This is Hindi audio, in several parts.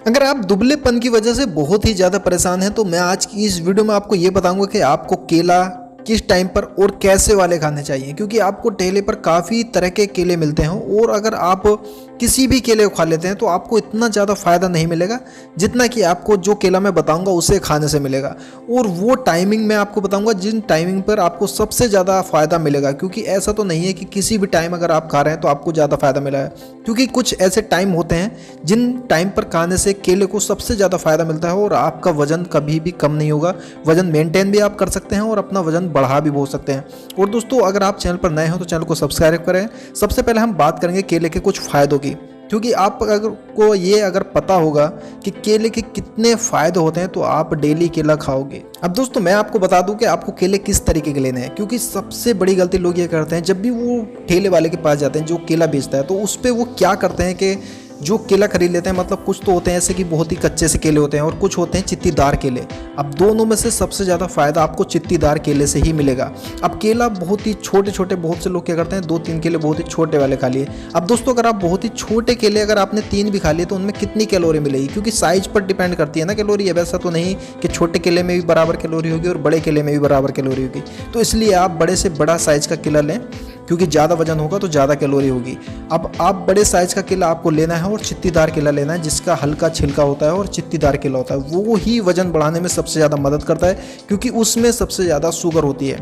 अगर आप दुबलेपन की वजह से बहुत ही ज़्यादा परेशान हैं तो मैं आज की इस वीडियो में आपको ये बताऊंगा कि आपको केला किस टाइम पर और कैसे वाले खाने चाहिए, क्योंकि आपको ठेले पर काफ़ी तरह के केले मिलते हैं और अगर आप किसी भी केले को खा लेते हैं तो आपको इतना ज़्यादा फ़ायदा नहीं मिलेगा जितना कि आपको जो केला मैं बताऊंगा उसे खाने से मिलेगा। और वो टाइमिंग मैं आपको बताऊंगा जिन टाइमिंग पर आपको सबसे ज़्यादा फ़ायदा मिलेगा, क्योंकि ऐसा तो नहीं है कि किसी भी टाइम अगर आप खा रहे हैं तो आपको ज़्यादा फ़ायदा मिला है, क्योंकि कुछ ऐसे टाइम होते हैं जिन टाइम पर खाने से केले को सबसे ज़्यादा फ़ायदा मिलता है और आपका वज़न कभी भी कम नहीं होगा। वज़न मेंटेन भी आप कर सकते हैं और अपना वज़न बढ़ा भी हो सकते हैं। और दोस्तों, अगर आप चैनल पर नए हो तो चैनल को सब्सक्राइब करें। सबसे पहले हम बात करेंगे केले के कुछ फ़ायदों की, क्योंकि आप अगर पता होगा कि केले के कितने फ़ायदे होते हैं तो आप डेली केला खाओगे। अब दोस्तों, मैं आपको बता दूं कि आपको केले किस तरीके के लेने हैं, क्योंकि सबसे बड़ी गलती लोग ये करते हैं जब भी वो ठेले वाले के पास जाते हैं जो केला बेचता है तो उस पर वो क्या करते हैं कि जो केला खरीद लेते हैं, मतलब कुछ तो होते हैं ऐसे कि बहुत ही कच्चे से केले होते हैं और कुछ होते हैं चित्तीदार केले। अब दोनों में से सबसे ज़्यादा फ़ायदा आपको चित्तीदार केले से ही मिलेगा। अब केला बहुत ही छोटे छोटे, बहुत से लोग क्या करते हैं 2-3 केले बहुत ही छोटे वाले खा लिए। अब दोस्तों, अगर आप बहुत ही छोटे केले अगर आपने 3 भी खा लिए तो उनमें कितनी कैलोरी मिलेगी, क्योंकि साइज पर डिपेंड करती है ना कैलोरी। वैसा तो नहीं कि छोटे केले में भी बराबर कैलोरी होगी और बड़े केले में भी बराबर कैलोरी होगी। तो इसलिए आप बड़े से बड़ा साइज़ का केला लें, क्योंकि ज़्यादा वजन होगा तो ज़्यादा कैलोरी होगी। अब आप बड़े साइज़ का केला आपको लेना है और चित्तीदार केला लेना है जिसका हल्का छिलका होता है और चित्तीदार केला होता है। वो ही वजन बढ़ाने में सबसे ज़्यादा मदद करता है, क्योंकि उसमें सबसे ज़्यादा शुगर होती है।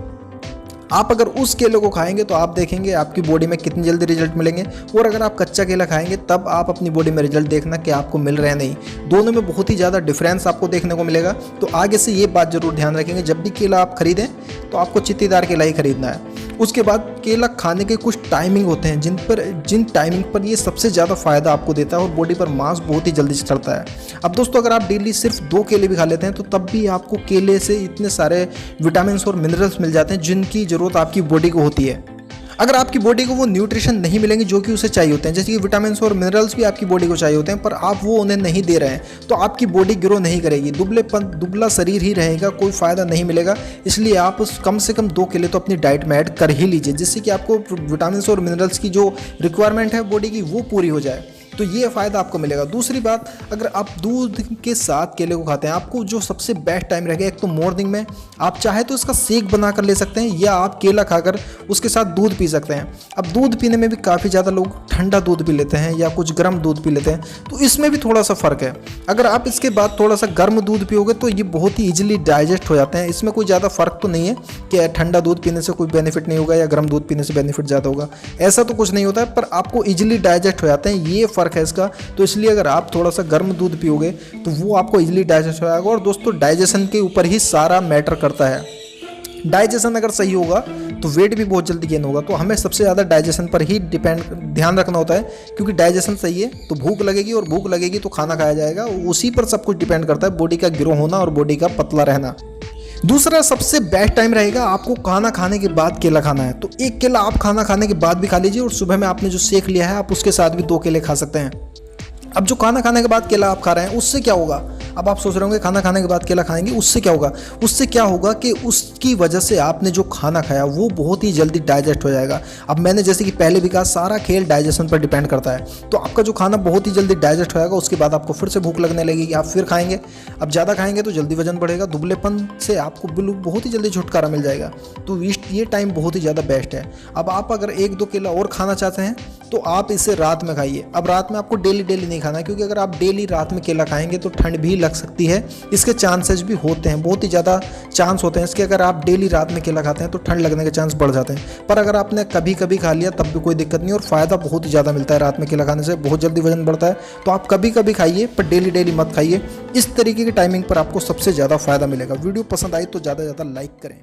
आप अगर उस केले को खाएंगे तो आप देखेंगे आपकी बॉडी में कितनी जल्दी रिजल्ट मिलेंगे, और अगर आप कच्चा केला खाएंगे तब आप अपनी बॉडी में रिजल्ट देखना कि आपको मिल रहे हैं नहीं। दोनों में बहुत ही ज़्यादा डिफरेंस आपको देखने को मिलेगा। तो आगे से ये बात जरूर ध्यान रखेंगे, जब भी केला आप खरीदें तो आपको चित्तीदार केला ही खरीदना है। उसके बाद केला खाने के कुछ टाइमिंग होते हैं जिन टाइमिंग पर ये सबसे ज़्यादा फ़ायदा आपको देता है और बॉडी पर मांस बहुत ही जल्दी चढ़ता है। अब दोस्तों, अगर आप डेली सिर्फ 2 केले भी खा लेते हैं तो तब भी आपको केले से इतने सारे विटामिन और मिनरल्स मिल जाते हैं जिनकी ज़रूरत आपकी बॉडी को होती है। अगर आपकी बॉडी को वो न्यूट्रिशन नहीं मिलेंगे जो कि उसे चाहिए होते हैं, जैसे कि विटामिन और मिनरल्स भी आपकी बॉडी को चाहिए होते हैं, पर आप वो उन्हें नहीं दे रहे हैं तो आपकी बॉडी ग्रो नहीं करेगी, दुबला शरीर ही रहेगा, कोई फ़ायदा नहीं मिलेगा। इसलिए आप कम से कम 2 केले तो अपनी डाइट में ऐड कर ही लीजिए, जिससे कि आपको विटामिन और मिनरल्स की जो रिक्वायरमेंट है बॉडी की वो पूरी हो जाए। तो ये फ़ायदा आपको मिलेगा। दूसरी बात, अगर आप दूध के साथ केले को खाते हैं, आपको जो सबसे बेस्ट टाइम रहेगा, एक तो मॉर्निंग में आप चाहे तो इसका शेक बना कर ले सकते हैं, या आप केला खाकर उसके साथ दूध पी सकते हैं। अब दूध पीने में भी काफ़ी ज़्यादा लोग ठंडा दूध पी लेते हैं या कुछ गर्म दूध पी लेते हैं, तो इसमें भी थोड़ा सा फ़र्क है। अगर आप इसके बाद थोड़ा सा गर्म दूध पियोगे तो ये बहुत ही ईजिली डाइजेस्ट हो जाते हैं। इसमें कोई ज़्यादा फ़र्क तो नहीं है कि ठंडा दूध पीने से कोई बेनिफिट नहीं होगा या गर्म दूध पीने से बेनिफिट ज़्यादा होगा, ऐसा तो कुछ नहीं होता है, पर आपको ईजिली डाइजेस्ट हो जाते हैं, ये फ़र्क है इसका। तो इसलिए अगर आप थोड़ा सा गर्म दूध पियोगे तो वो आपको इजीली डाइजेस्ट हो जाएगा। और दोस्तों, डाइजेशन के ऊपर ही सारा मैटर करता है। डाइजेशन अगर सही होगा तो वेट भी बहुत जल्दी गेन होगा। तो हमें सबसे ज़्यादा डाइजेशन पर ही ध्यान रखना होता है, क्योंकि डाइजेशन सही है तो भूख लगेगी, और भूख लगेगी तो खाना खाया जाएगा। उसी पर सब कुछ डिपेंड करता है, बॉडी का ग्रो होना और बॉडी का पतला रहना। दूसरा सबसे बेस्ट टाइम रहेगा आपको खाना खाने के बाद केला खाना है, तो एक केला आप खाना खाने के बाद भी खा लीजिए, और सुबह में आपने जो शेक लिया है आप उसके साथ भी 2 केले खा सकते हैं। अब जो खाना खाने के बाद केला आप खा रहे हैं उससे क्या होगा, अब आप सोच रहे होंगे खाना खाने के बाद केला खाएंगे उससे क्या होगा। उससे क्या होगा कि उसकी वजह से आपने जो खाना खाया वो बहुत ही जल्दी डाइजेस्ट हो जाएगा। अब मैंने जैसे कि पहले भी कहा, सारा खेल डाइजेशन पर डिपेंड करता है। तो आपका जो खाना बहुत ही जल्दी डाइजेस्ट हो जाएगा, उसके बाद आपको फिर से भूख लगने लगेगी, आप फिर खाएंगे। अब ज़्यादा खाएंगे तो जल्दी वजन बढ़ेगा, दुबलेपन से आपको बहुत ही जल्दी छुटकारा मिल जाएगा। तो ये टाइम बहुत ही ज़्यादा बेस्ट है। अब आप अगर 1-2 केला और खाना चाहते हैं तो आप इसे रात में खाइए। अब रात में आपको डेली नहीं खाना है, क्योंकि अगर आप डेली रात में केला खाएंगे तो ठंड भी लग सकती है। इसके चांसेस भी होते हैं, बहुत ही ज़्यादा चांस होते हैं इसके। अगर आप डेली रात में केला खाते हैं तो ठंड लगने के चांस बढ़ जाते हैं, पर अगर आपने कभी कभी खा लिया तब भी कोई दिक्कत नहीं, और फ़ायदा बहुत ही ज़्यादा मिलता है रात में केला खाने से, बहुत जल्दी वजन बढ़ता है। तो आप कभी कभी खाइए, पर डेली मत खाइए। इस तरीके की टाइमिंग पर आपको सबसे ज़्यादा फ़ायदा मिलेगा। वीडियो पसंद आई तो ज़्यादा से ज़्यादा लाइक करें।